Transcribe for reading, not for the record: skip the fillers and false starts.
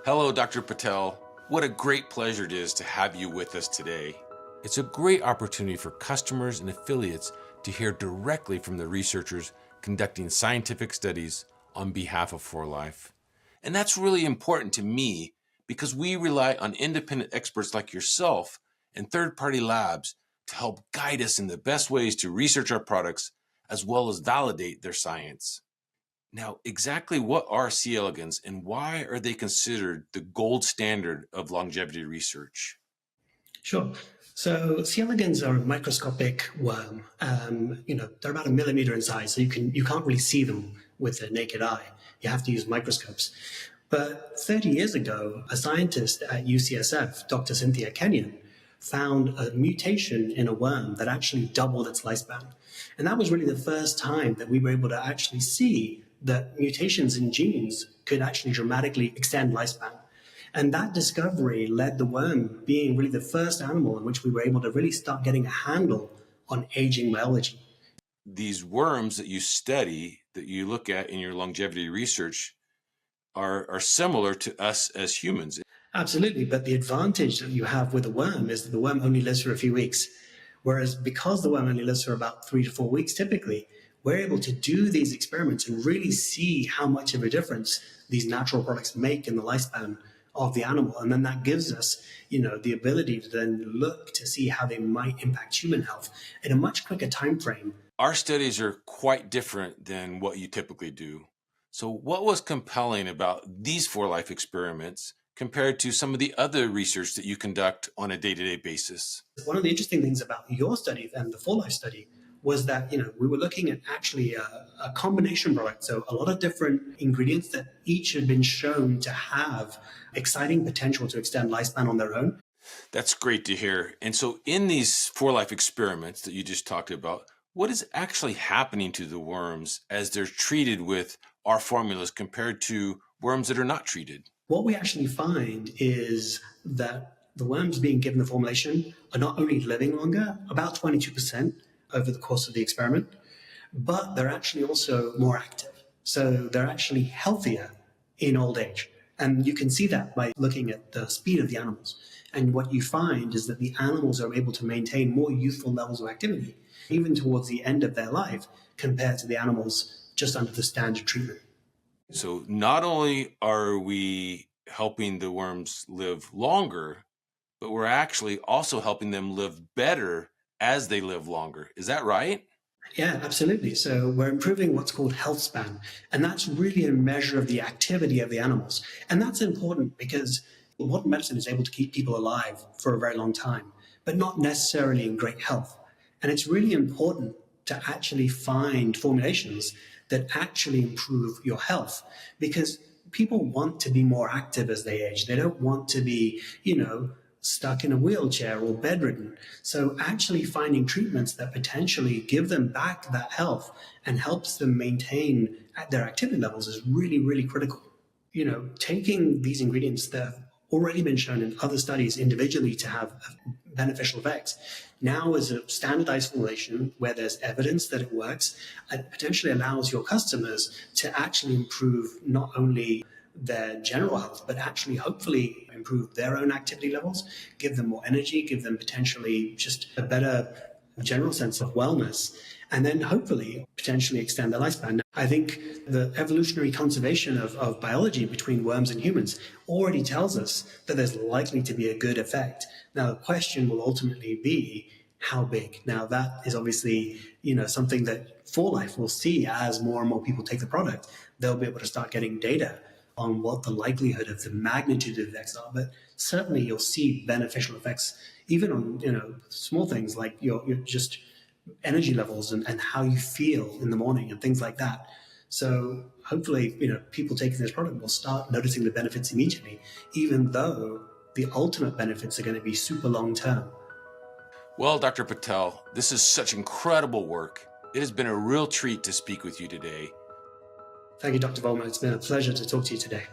Hello, Dr. Patel. What a great pleasure it is to have you with us today. It's a great opportunity for customers and affiliates to hear directly from the researchers conducting scientific studies on behalf of 4Life. And that's really important to me because we rely on independent experts like yourself and third-party labs to help guide us in the best ways to research our products as well as validate their science. Now, exactly what are C. elegans and why are they considered the gold standard of longevity research? Sure. So C. elegans are a microscopic worm. They're about a millimeter in size, so you can't really see them with the naked eye. You have to use microscopes. But 30 years ago, a scientist at UCSF, Dr. Cynthia Kenyon, found a mutation in a worm that actually doubled its lifespan. And that was really the first time that we were able to actually see that mutations in genes could actually dramatically extend lifespan. And that discovery led the worm being really the first animal in which we were able to really start getting a handle on aging biology. These worms that you study, that you look at in your longevity research, are similar to us as humans. Absolutely, but the advantage that you have with a worm is that the worm only lives for a few weeks. Whereas because the worm only lives for about 3 to 4 weeks typically, we're able to do these experiments and really see how much of a difference these natural products make in the lifespan of the animal. And then that gives us, the ability to then look to see how they might impact human health in a much quicker time frame. Our studies are quite different than what you typically do. So what was compelling about these 4Life experiments compared to some of the other research that you conduct on a day-to-day basis? One of the interesting things about your study and the 4Life study was that we were looking at actually a combination product, so a lot of different ingredients that each had been shown to have exciting potential to extend lifespan on their own. That's great to hear. And so in these 4Life experiments that you just talked about, what is actually happening to the worms as they're treated with our formulas compared to worms that are not treated? What we actually find is that the worms being given the formulation are not only living longer, about 22% over the course of the experiment, but they're actually also more active. So they're actually healthier in old age. And you can see that by looking at the speed of the animals. And what you find is that the animals are able to maintain more youthful levels of activity, even towards the end of their life, compared to the animals just under the standard treatment. So not only are we helping the worms live longer, but we're actually also helping them live better as they live longer. Is that right? Yeah, absolutely. So we're improving what's called health span, and that's really a measure of the activity of the animals. And that's important because modern medicine is able to keep people alive for a very long time, but not necessarily in great health. And it's really important to actually find formulations that actually improve your health, because people want to be more active as they age. They don't want to be, stuck in a wheelchair or bedridden. So actually finding treatments that potentially give them back that health and helps them maintain their activity levels is really, really critical. Taking these ingredients that have already been shown in other studies individually to have beneficial effects, now as a standardized formulation where there's evidence that it works, it potentially allows your customers to actually improve not only their general health, but actually hopefully improve their own activity levels, give them more energy, give them potentially just a better general sense of wellness, and then hopefully potentially extend their lifespan. I think the evolutionary conservation of biology between worms and humans already tells us that there's likely to be a good effect. Now, the question will ultimately be how big. Now, that is obviously, something that 4Life will see as more and more people take the product. They'll be able to start getting data on what the likelihood of the magnitude of effects are, but certainly you'll see beneficial effects even on small things like your just energy levels and how you feel in the morning and things like that. So hopefully people taking this product will start noticing the benefits immediately, even though the ultimate benefits are going to be super long term. Well, Dr. Patel, this is such incredible work. It has been a real treat to speak with you today. Thank you, Dr. Vollmer. It's been a pleasure to talk to you today.